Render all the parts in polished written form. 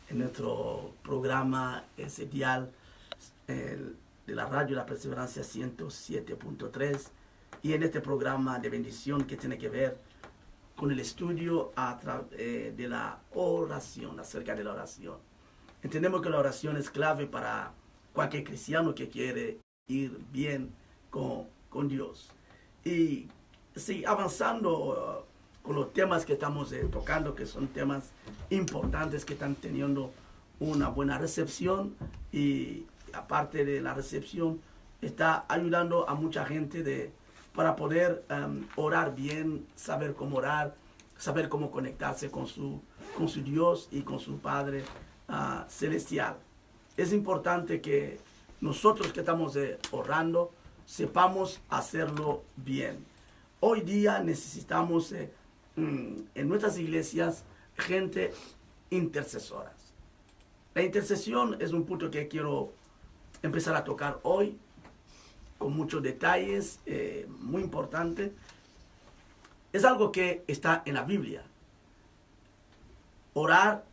en nuestro programa dial de la radio La Perseverancia 107.3 y en este programa de bendición que tiene que ver con el estudio de la oración, acerca de la oración. Entendemos que la oración es clave para cualquier cristiano que quiere ir bien con Dios. Y sí, avanzando con los temas que estamos tocando, que son temas importantes que están teniendo una buena recepción, y aparte de la recepción, está ayudando a mucha gente para poder orar bien, saber cómo orar, saber cómo conectarse con su Dios y con su Padre celestial. Es importante que nosotros que estamos orando sepamos hacerlo bien. Hoy día necesitamos en nuestras iglesias gente intercesoras. La intercesión es un punto que quiero empezar a tocar hoy con muchos detalles, muy importante. Es algo que está en la Biblia. Orar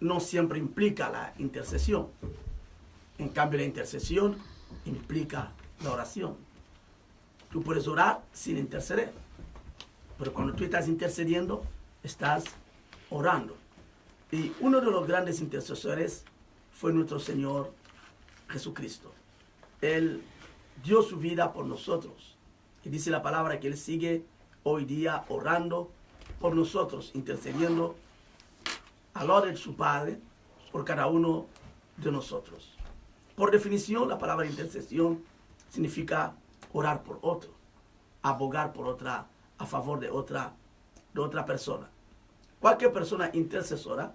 no siempre implica la intercesión. En cambio, la intercesión implica la oración. Tú puedes orar sin interceder, pero cuando tú estás intercediendo, estás orando. Y uno de los grandes intercesores fue nuestro Señor Jesucristo. Él dio su vida por nosotros. Y dice la palabra que Él sigue hoy día orando por nosotros, intercediendo al lado de su Padre por cada uno de nosotros. Por definición, la palabra intercesión significa orar por otro, abogar por otra, a favor de otra persona. Cualquier persona intercesora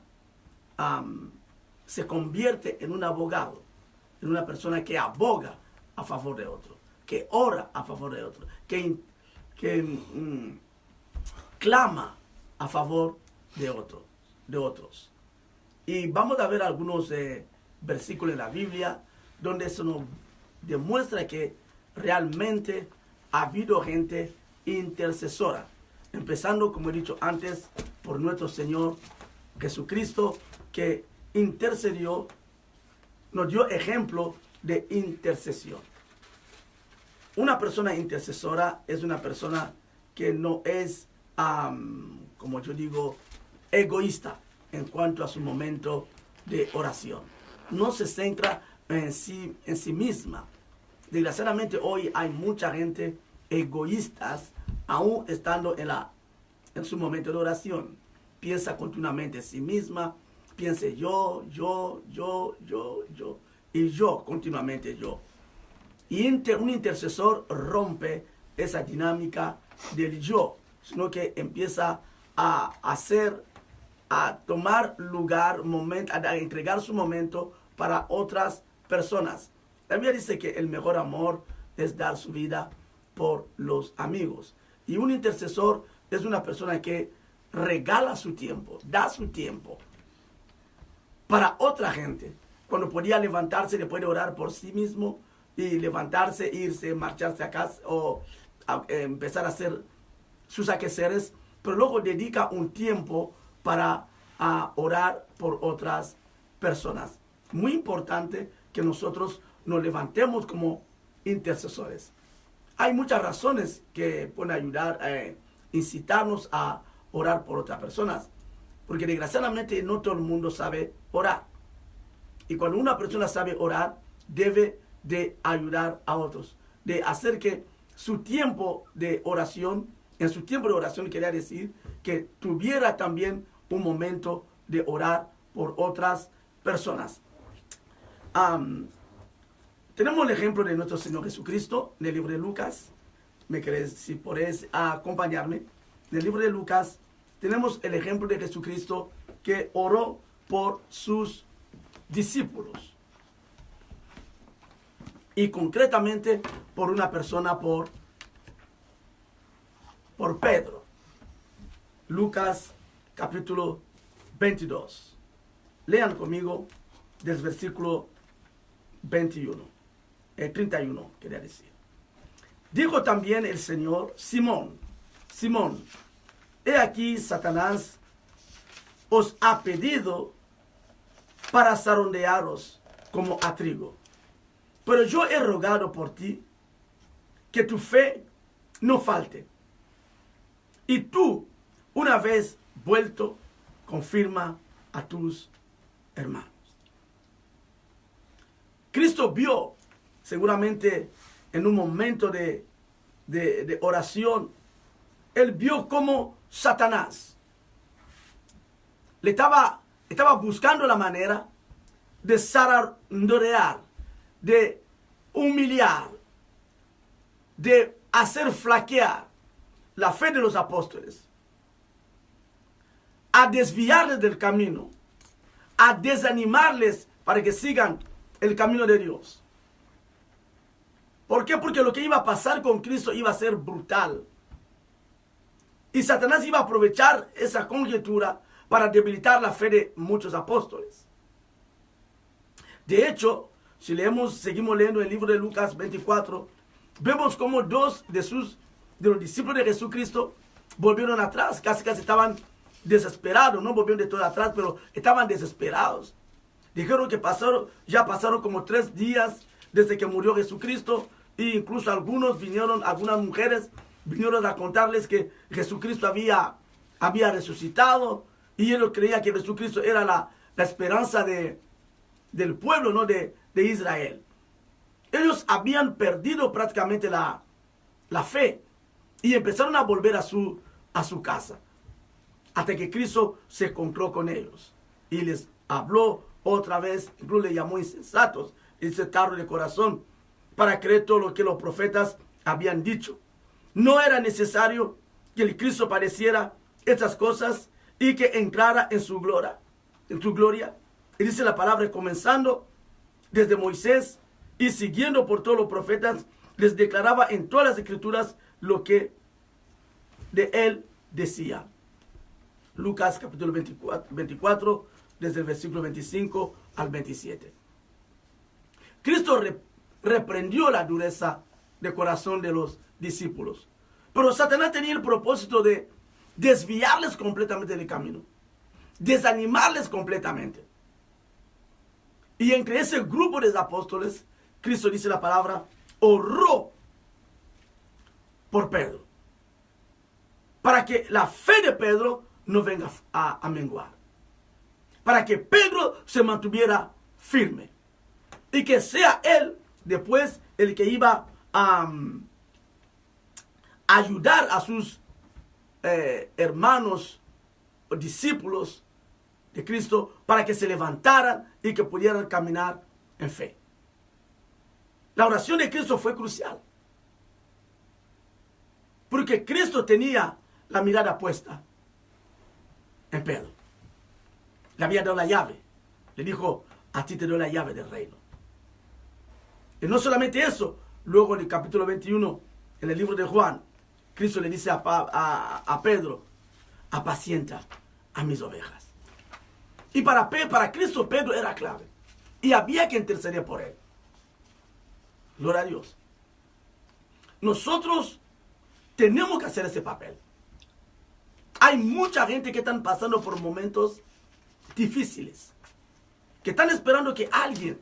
se convierte en un abogado, en una persona que aboga a favor de otro, que ora a favor de otro, que clama a favor de otros. Y vamos a ver algunos versículos en la Biblia donde eso nos demuestra que realmente ha habido gente intercesora, empezando, como he dicho antes, por nuestro Señor Jesucristo, que intercedió, nos dio ejemplo de intercesión. Una persona intercesora es una persona que no es, como yo digo, egoísta en cuanto a su momento de oración. No se centra en sí misma. Desgraciadamente hoy hay mucha gente egoístas, aún estando en su momento de oración. Piensa continuamente en sí misma, piensa yo, y yo, continuamente yo. Y un intercesor rompe esa dinámica del yo, sino que empieza a tomar lugar, a entregar su momento para otras personas. La Biblia dice que el mejor amor es dar su vida por los amigos. Y un intercesor es una persona que regala su tiempo, da su tiempo para otra gente. Cuando podía levantarse, le puede orar por sí mismo y levantarse, irse, marcharse a casa o empezar a hacer sus quehaceres, pero luego dedica un tiempo para orar por otras personas. Muy importante que nosotros nos levantemos como intercesores. Hay muchas razones que pueden ayudar a incitarnos a orar por otras personas, porque desgraciadamente no todo el mundo sabe orar. Y cuando una persona sabe orar, debe de ayudar a otros, de hacer que su tiempo de oración, en su tiempo de oración quería decir que tuviera también un momento de orar por otras personas. Tenemos el ejemplo de nuestro Señor Jesucristo en el libro de Lucas. Si podés acompañarme. En el libro de Lucas tenemos el ejemplo de Jesucristo que oró por sus discípulos. Y concretamente por una persona, por Pedro. Lucas capítulo 22. Lean conmigo del versículo 31, quería decir. Dijo también el Señor: Simón, Simón, he aquí Satanás os ha pedido para zarandearos como a trigo. Pero yo he rogado por ti que tu fe no falte. Y tú, una vez vuelto, confirma a tus hermanos. Cristo vio, seguramente en un momento de oración, él vio cómo Satanás le estaba buscando la manera de zarandear, de humillar, de hacer flaquear la fe de los apóstoles, a desviarles del camino, a desanimarles para que sigan el camino de Dios. ¿Por qué? Porque lo que iba a pasar con Cristo iba a ser brutal. Y Satanás iba a aprovechar esa conjetura para debilitar la fe de muchos apóstoles. De hecho, si seguimos leyendo el libro de Lucas 24, vemos como dos de los discípulos de Jesucristo volvieron atrás, casi estaban desesperados, no volvieron de todo atrás, pero estaban desesperados. Dijeron que ya pasaron como 3 días desde que murió Jesucristo, e incluso algunas mujeres vinieron a contarles que Jesucristo había resucitado, y ellos creían que Jesucristo era la esperanza del pueblo, ¿no? de Israel. Ellos habían perdido prácticamente la fe y empezaron a volver a su casa, hasta que Cristo se encontró con ellos y les habló otra vez. Incluso le llamó insensatos y dice tardo de corazón para creer todo lo que los profetas habían dicho. No era necesario que el Cristo padeciera estas cosas y que entrara en su gloria. Y dice la palabra, comenzando desde Moisés y siguiendo por todos los profetas, les declaraba en todas las escrituras lo que de él decía. Lucas capítulo 24, desde el versículo 25 al 27. Cristo reprendió la dureza de corazón de los discípulos. Pero Satanás tenía el propósito de desviarles completamente del camino, desanimarles completamente. Y entre ese grupo de apóstoles, Cristo dice la palabra, oró por Pedro, para que la fe de Pedro no venga a menguar, para que Pedro se mantuviera firme y que sea él después el que iba a ayudar a sus hermanos o discípulos de Cristo para que se levantaran y que pudieran caminar en fe. La oración de Cristo fue crucial, porque Cristo tenía la mirada puesta en Pedro. Le había dado la llave. Le dijo, a ti te doy la llave del reino. Y no solamente eso, luego en el capítulo 21, en el libro de Juan, Cristo le dice a Pedro, apacienta a mis ovejas. Y para Cristo, Pedro era clave. Y había que interceder por él. Gloria a Dios. Nosotros tenemos que hacer ese papel. Hay mucha gente que están pasando por momentos difíciles, que están esperando que alguien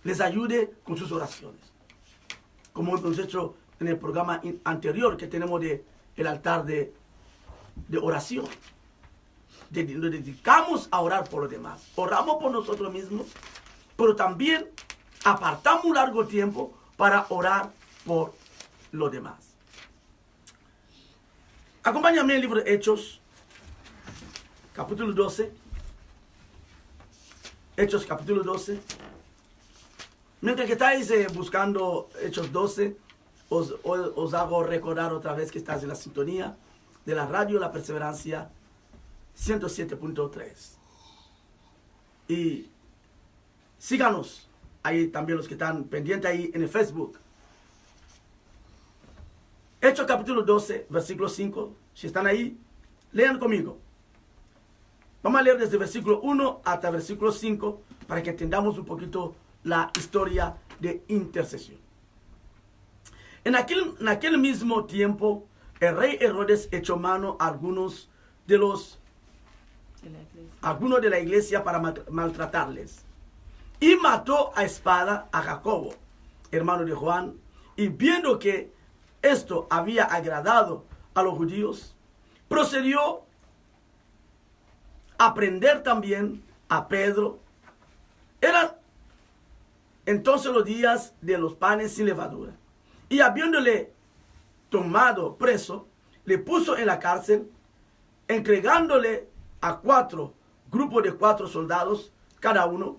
les ayude con sus oraciones. Como hemos hecho en el programa anterior que tenemos el altar de oración. Nos dedicamos a orar por los demás. Oramos por nosotros mismos, pero también apartamos un largo tiempo para orar por los demás. Acompáñame el libro de Hechos, capítulo 12. Hechos, capítulo 12. Mientras que estáis buscando Hechos 12, os hago recordar otra vez que estás en la sintonía de la radio La Perseverancia 107.3. Y síganos ahí también los que están pendientes ahí en el Facebook. Hechos capítulo 12, versículo 5. Si están ahí, lean conmigo. Vamos a leer desde el versículo 1 hasta el versículo 5 para que entendamos un poquito la historia de intercesión. En aquel mismo tiempo, el rey Herodes echó mano a algunos de los algunos de la iglesia para maltratarles. Y mató a espada a Jacobo, hermano de Juan, y viendo que esto había agradado a los judíos, procedió a prender también a Pedro. Eran entonces los días de los panes sin levadura. Y habiéndole tomado preso, le puso en la cárcel, entregándole a 4 grupos de 4 soldados cada uno,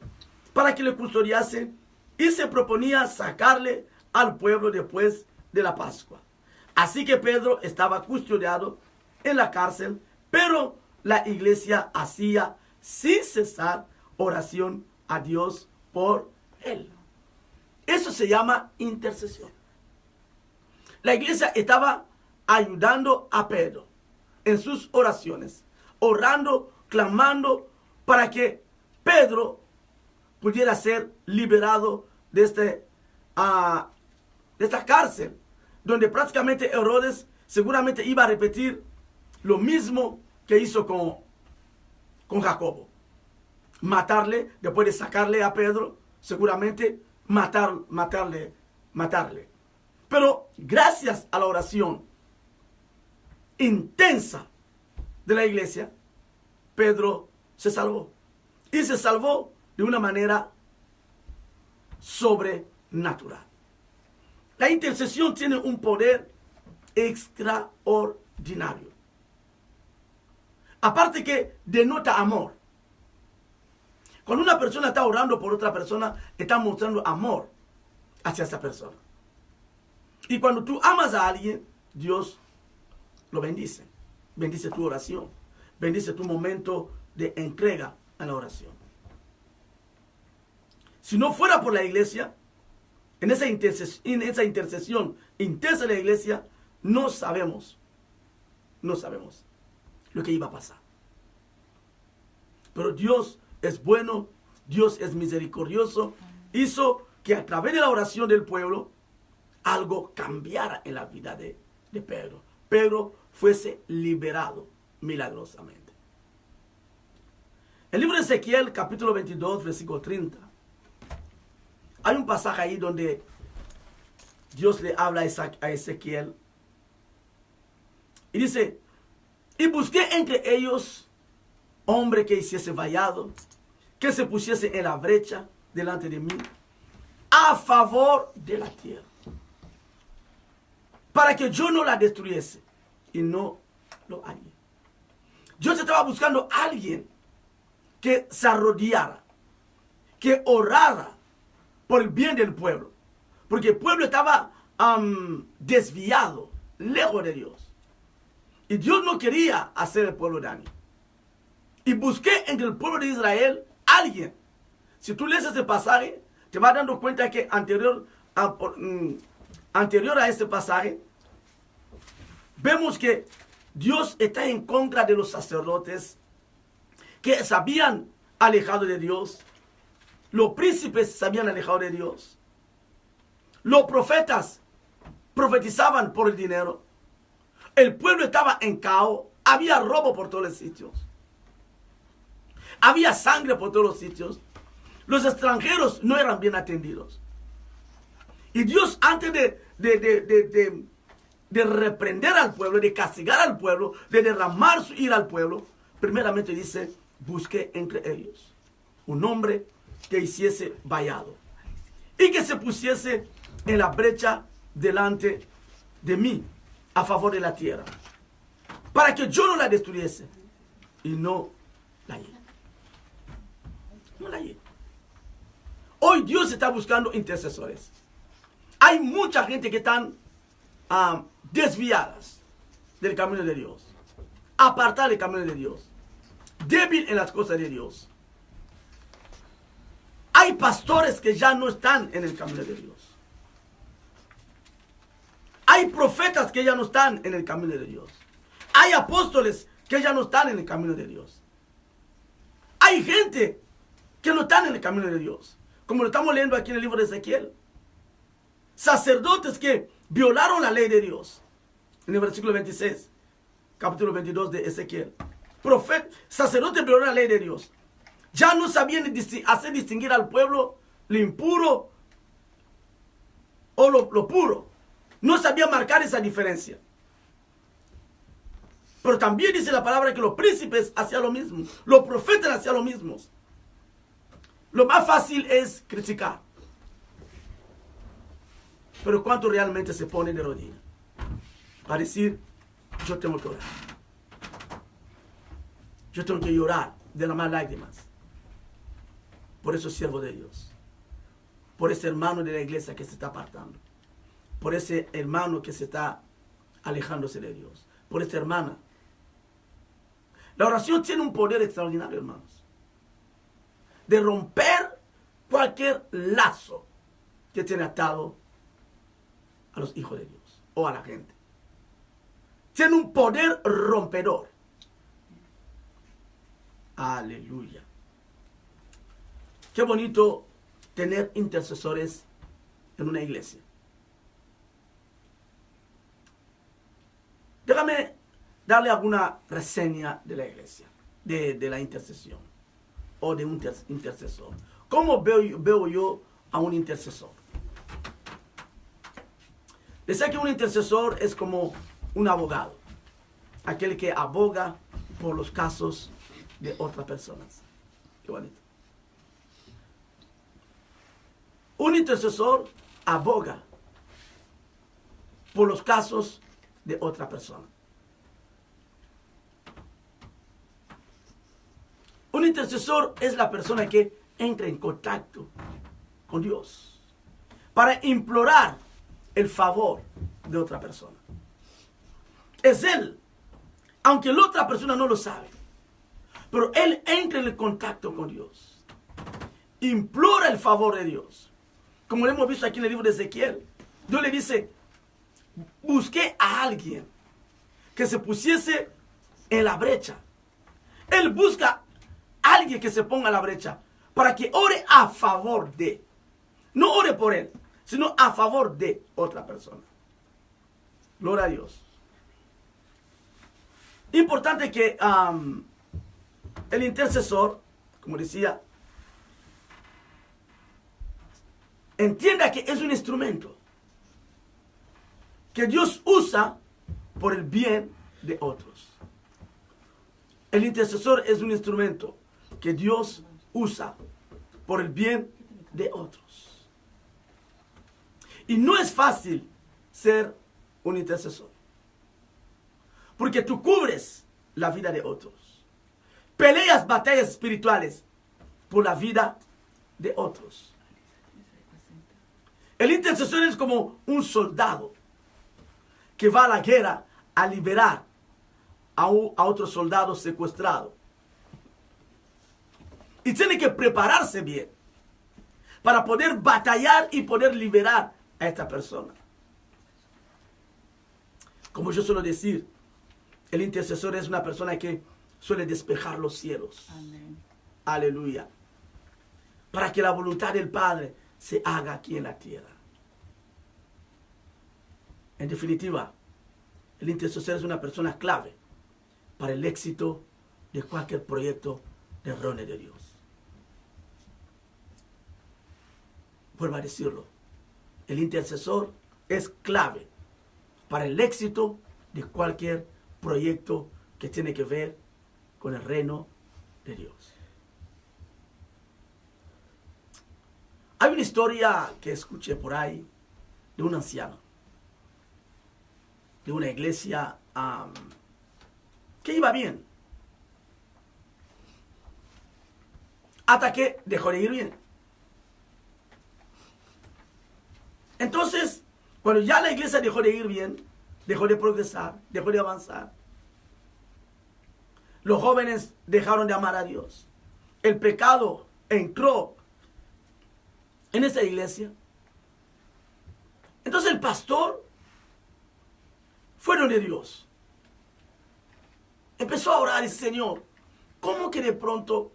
para que le custodiase, y se proponía sacarle al pueblo después de la Pascua. Así que Pedro estaba custodiado en la cárcel, pero la iglesia hacía sin cesar oración a Dios por él. Eso se llama intercesión. La iglesia estaba ayudando a Pedro en sus oraciones, orando, clamando para que Pedro pudiera ser liberado de esta cárcel, donde prácticamente Herodes seguramente iba a repetir lo mismo que hizo con Jacobo. Matarle, después de sacarle a Pedro, seguramente matarle. Pero gracias a la oración intensa de la iglesia, Pedro se salvó. Y se salvó de una manera sobrenatural. La intercesión tiene un poder extraordinario. Aparte que denota amor. Cuando una persona está orando por otra persona, está mostrando amor hacia esa persona. Y cuando tú amas a alguien, Dios lo bendice. Bendice tu oración. Bendice tu momento de entrega a la oración. Si no fuera por la iglesia, en esa intercesión intensa de la iglesia, no sabemos lo que iba a pasar. Pero Dios es bueno, Dios es misericordioso, hizo que a través de la oración del pueblo, algo cambiara en la vida de Pedro. Pedro fuese liberado milagrosamente. El libro de Ezequiel, capítulo 22, versículo 30. Hay un pasaje ahí donde Dios le habla a Ezequiel. Y dice, y busqué entre ellos hombre que hiciese vallado, que se pusiese en la brecha delante de mí, a favor de la tierra, para que yo no la destruyese, y no lo hallé. Dios estaba buscando a alguien que se arrodillara, que orara por el bien del pueblo, porque el pueblo estaba desviado, lejos de Dios, y Dios no quería hacer el pueblo daño. Y busqué entre el pueblo de Israel alguien. Si tú lees este pasaje, te vas dando cuenta que anterior a este pasaje, vemos que Dios está en contra de los sacerdotes que se habían alejado de Dios. Los príncipes se habían alejado de Dios. Los profetas profetizaban por el dinero. El pueblo estaba en caos. Había robo por todos los sitios. Había sangre por todos los sitios. Los extranjeros no eran bien atendidos. Y Dios, antes de reprender al pueblo, de castigar al pueblo, de derramar su ira al pueblo, primeramente dice, busqué entre ellos un hombre que hiciese vallado y que se pusiese en la brecha delante de mí, a favor de la tierra, para que yo no la destruyese. Y no la hallé. No la hallé. Hoy Dios está buscando intercesores. Hay mucha gente que están desviadas del camino de Dios, apartadas del camino de Dios, débil en las cosas de Dios. Hay pastores que ya no están en el camino de Dios. Hay profetas que ya no están en el camino de Dios. Hay apóstoles que ya no están en el camino de Dios. Hay gente que no están en el camino de Dios, como lo estamos leyendo aquí en el libro de Ezequiel. Sacerdotes que violaron la ley de Dios. En el versículo 26, capítulo 22 de Ezequiel. profeta, sacerdote, pero la ley de Dios. Ya no sabían hacer distinguir al pueblo lo impuro o lo puro. No sabía marcar esa diferencia. Pero también dice la palabra que los príncipes hacían lo mismo. Los profetas hacían lo mismo. Lo más fácil es criticar. Pero ¿cuánto realmente se pone de rodillas? Para decir, yo tengo que orar. Yo tengo que llorar, derramar lágrimas. Por esos siervos de Dios. Por ese hermano de la iglesia que se está apartando. Por ese hermano que se está alejándose de Dios. Por esta hermana. La oración tiene un poder extraordinario, hermanos. De romper cualquier lazo que tiene atado a los hijos de Dios o a la gente. Tiene un poder rompedor. Aleluya. Qué bonito tener intercesores en una iglesia. Déjame darle alguna reseña de la iglesia, de la intercesión o de un intercesor. ¿Cómo veo yo a un intercesor? Decía que un intercesor es como un abogado, aquel que aboga por los casos de otras personas. Qué bonito. Un intercesor aboga por los casos de otra persona. Un intercesor es la persona que entra en contacto con Dios para implorar el favor de otra persona. Es él, aunque la otra persona no lo sabe, pero él entra en contacto con Dios, implora el favor de Dios. Como lo hemos visto aquí en el libro de Ezequiel, Dios le dice, busqué a alguien que se pusiese en la brecha. Él busca a alguien que se ponga en la brecha para que ore a favor de, no ore por él, sino a favor de otra persona. Gloria a Dios. Importante que el intercesor, como decía, entienda que es un instrumento que Dios usa por el bien de otros. El intercesor es un instrumento que Dios usa por el bien de otros. Y no es fácil ser un intercesor, porque tú cubres la vida de otros. Peleas batallas espirituales por la vida de otros. El intercesor es como un soldado que va a la guerra a liberar a otro soldado secuestrado. Y tiene que prepararse bien para poder batallar y poder liberar a esta persona. Como yo suelo decir, el intercesor es una persona que suele despejar los cielos. Amén. Aleluya. Para que la voluntad del Padre se haga aquí en la tierra. En definitiva, el intercesor es una persona clave para el éxito de cualquier proyecto del reino de Dios. Vuelvo a decirlo. El intercesor es clave para el éxito de cualquier proyecto que tiene que ver con el reino de Dios. Hay una historia que escuché por ahí de un anciano, de una iglesia que iba bien, hasta que dejó de ir bien. Entonces, cuando ya la iglesia dejó de ir bien, dejó de progresar, dejó de avanzar, los jóvenes dejaron de amar a Dios. El pecado entró en esa iglesia. Entonces el pastor fue donde Dios. Empezó a orar y dice, Señor, ¿cómo que de pronto,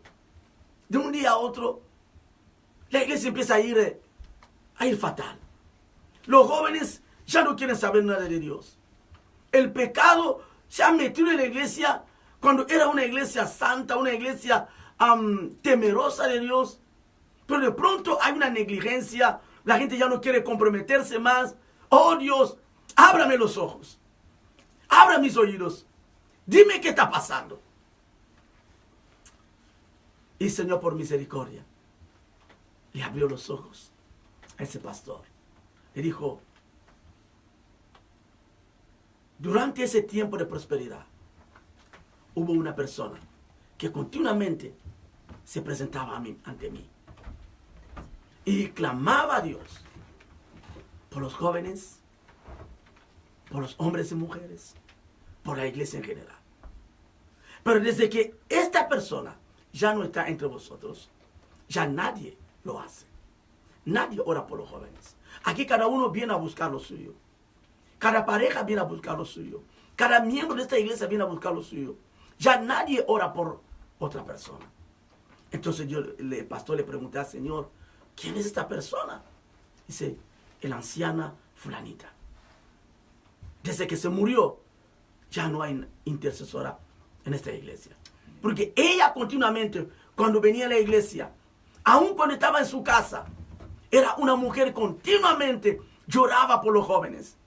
de un día a otro, la iglesia empieza a ir fatal? Los jóvenes ya no quieren saber nada de Dios. El pecado se ha metido en la iglesia cuando era una iglesia santa, una iglesia temerosa de Dios, pero de pronto hay una negligencia, la gente ya no quiere comprometerse más. Oh Dios, ábrame los ojos, abra mis oídos, dime qué está pasando. Y Señor, por misericordia, le abrió los ojos a ese pastor. Le dijo, durante ese tiempo de prosperidad, hubo una persona que continuamente se presentaba ante mí y clamaba a Dios por los jóvenes, por los hombres y mujeres, por la iglesia en general. Pero desde que esta persona ya no está entre vosotros, ya nadie lo hace. Nadie ora por los jóvenes. Aquí cada uno viene a buscar lo suyo. Cada pareja viene a buscar lo suyo. Cada miembro de esta iglesia viene a buscar lo suyo. Ya nadie ora por otra persona. Entonces el pastor le pregunté al Señor, ¿quién es esta persona? Dice, la anciana fulanita. Desde que se murió, ya no hay intercesora en esta iglesia. Porque ella continuamente, cuando venía a la iglesia, aun cuando estaba en su casa, era una mujer continuamente lloraba por los jóvenes.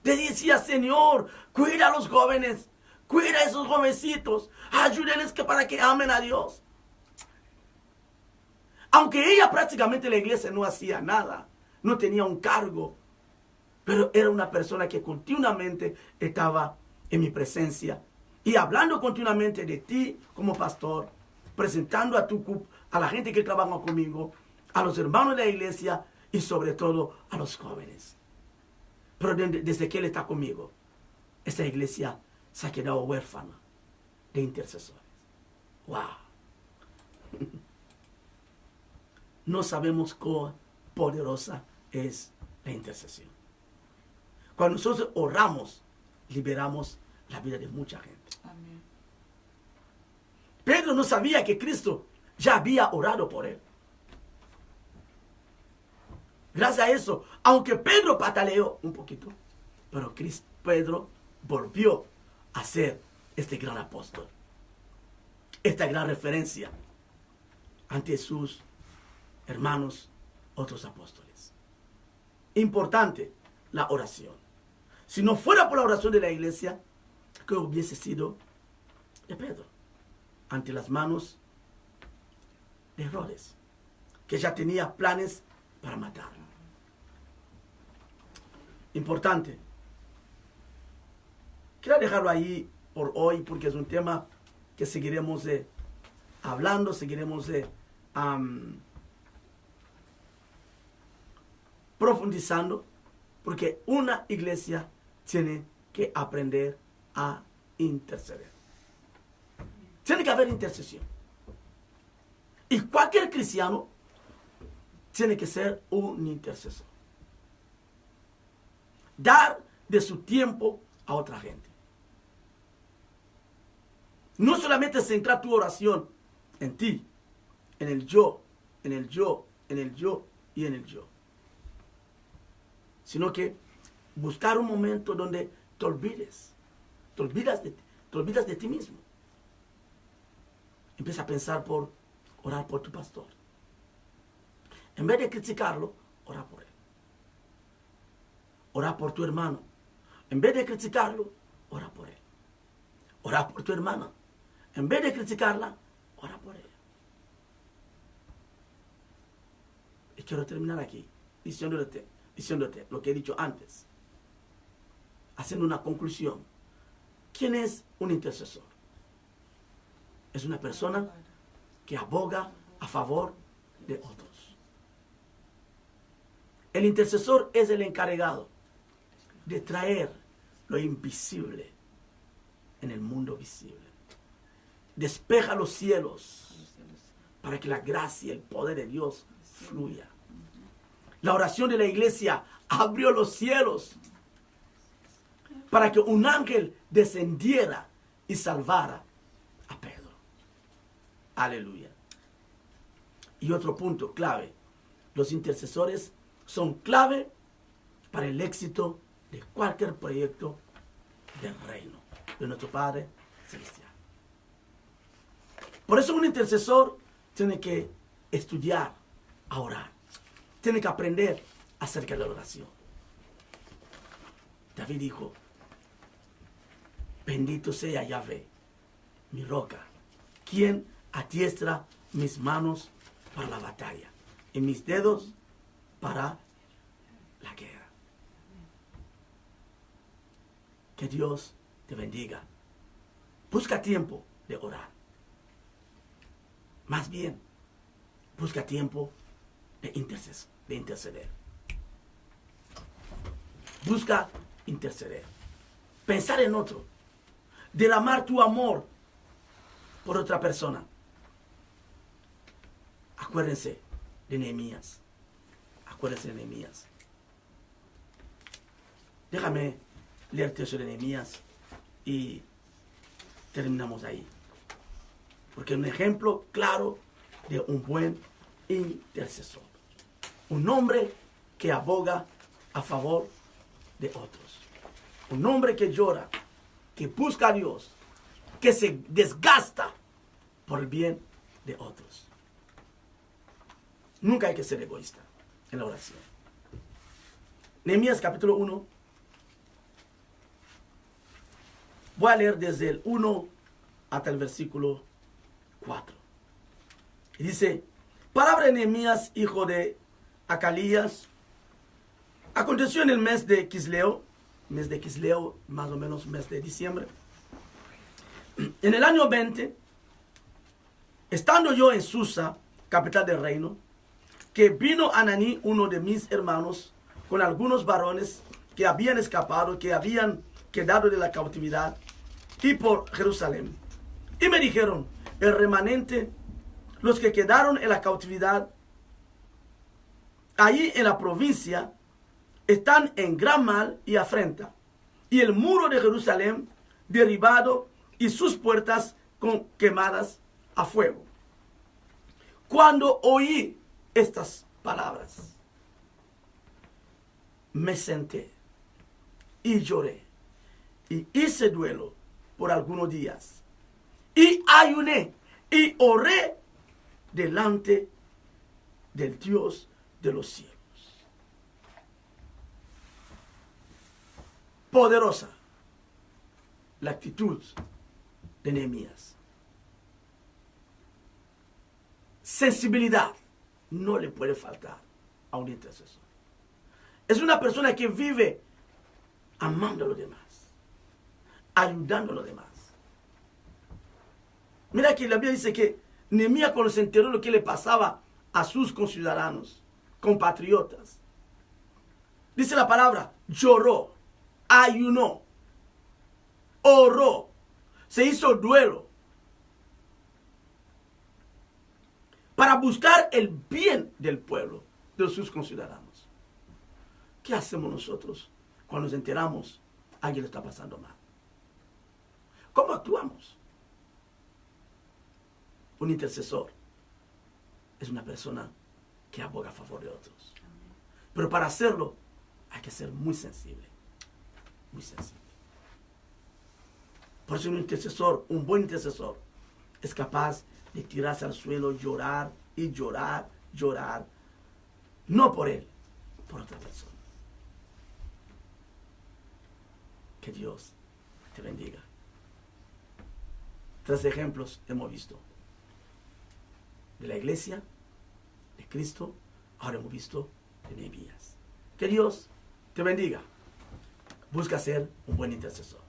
Le decía, Señor, cuida a los jóvenes, cuida a esos jovencitos, ayúdenles para que amen a Dios. Aunque ella prácticamente en la iglesia no hacía nada, no tenía un cargo, pero era una persona que continuamente estaba en mi presencia y hablando continuamente de ti como pastor, presentando a la gente que trabaja conmigo, a los hermanos de la iglesia y sobre todo a los jóvenes. Pero desde que él está conmigo, esta iglesia se ha quedado huérfana de intercesores. ¡Wow! No sabemos cuán poderosa es la intercesión. Cuando nosotros oramos, liberamos la vida de mucha gente. Amén. Pedro no sabía que Cristo ya había orado por él. Gracias a eso, aunque Pedro pataleó un poquito, pero Pedro volvió a ser este gran apóstol, esta gran referencia ante sus hermanos, otros apóstoles. Importante, la oración. Si no fuera por la oración de la iglesia, ¿qué hubiese sido de Pedro? Ante las manos de Herodes, que ya tenía planes para matarlo. Importante. Quiero dejarlo ahí por hoy porque es un tema que seguiremos hablando, seguiremos profundizando, porque una iglesia tiene que aprender a interceder. Tiene que haber intercesión. Y cualquier cristiano tiene que ser un intercesor. Dar de su tiempo a otra gente. No solamente centrar tu oración en ti, en el yo, en el yo, en el yo y en el yo. Sino que buscar un momento donde te olvidas de ti mismo. Empieza a pensar por orar por tu pastor. En vez de criticarlo, ora por él. Ora por tu hermano. En vez de criticarlo, ora por él. Ora por tu hermana. En vez de criticarla, ora por ella. Y quiero terminar aquí diciéndote lo que he dicho antes. Haciendo una conclusión. ¿Quién es un intercesor? Es una persona que aboga a favor de otros. El intercesor es el encargado de traer lo invisible en el mundo visible. Despeja los cielos para que la gracia y el poder de Dios fluya. La oración de la iglesia abrió los cielos para que un ángel descendiera y salvara a Pedro. Aleluya. Y otro punto clave. Los intercesores son clave para el éxito de cualquier proyecto del reino de nuestro Padre Celestial. Por eso un intercesor tiene que estudiar a orar. Tiene que aprender acerca de la oración. David dijo, bendito sea Yahvé, mi roca, quien adiestra mis manos para la batalla y mis dedos para la guerra. Que Dios te bendiga. Busca tiempo de orar. Más bien, busca tiempo de interceder. Busca interceder. Pensar en otro. Derramar tu amor por otra persona. Acuérdense de Nehemías. Acuérdense de Nehemías. Déjame leer el texto de Nehemías y terminamos ahí. Porque es un ejemplo claro de un buen intercesor. Un hombre que aboga a favor de otros. Un hombre que llora, que busca a Dios, que se desgasta por el bien de otros. Nunca hay que ser egoísta en la oración. Nehemías capítulo 1. Voy a leer desde el 1 hasta el versículo 4. Y dice, palabra de Nehemías, hijo de Acalías. Aconteció en el mes de Quisleo, más o menos mes de diciembre, en el año 20, estando yo en Susa, capital del reino, que vino Ananí, uno de mis hermanos, con algunos varones que habían escapado, que habían quedado de la cautividad, y por Jerusalén. Y me dijeron, el remanente, los que quedaron en la cautividad, allí en la provincia, están en gran mal y afrenta, y el muro de Jerusalén derribado y sus puertas quemadas a fuego. Cuando oí estas palabras, me senté y lloré y hice duelo por algunos días y ayuné y oré delante del Dios de los cielos. Poderosa la actitud de Nehemías. Sensibilidad no le puede faltar a un intercesor. Es una persona que vive amando a los demás, ayudando a los demás. Mira que la Biblia dice que Nehemías, cuando se enteró de lo que le pasaba a sus conciudadanos, compatriotas, dice la palabra, lloró, ayunó, oró, se hizo duelo para buscar el bien del pueblo, de sus conciudadanos. ¿Qué hacemos nosotros cuando nos enteramos que alguien le está pasando mal? ¿Cómo actuamos? Un intercesor es una persona que aboga a favor de otros. Pero para hacerlo hay que ser muy sensible. Muy sensible. Por eso un intercesor, un buen intercesor, es capaz de tirarse al suelo, llorar y llorar, llorar. No por él, por otra persona. Que Dios te bendiga. 3 ejemplos hemos visto. De la iglesia, de Cristo, ahora hemos visto de Nehemías. Que Dios te bendiga. Busca ser un buen intercesor.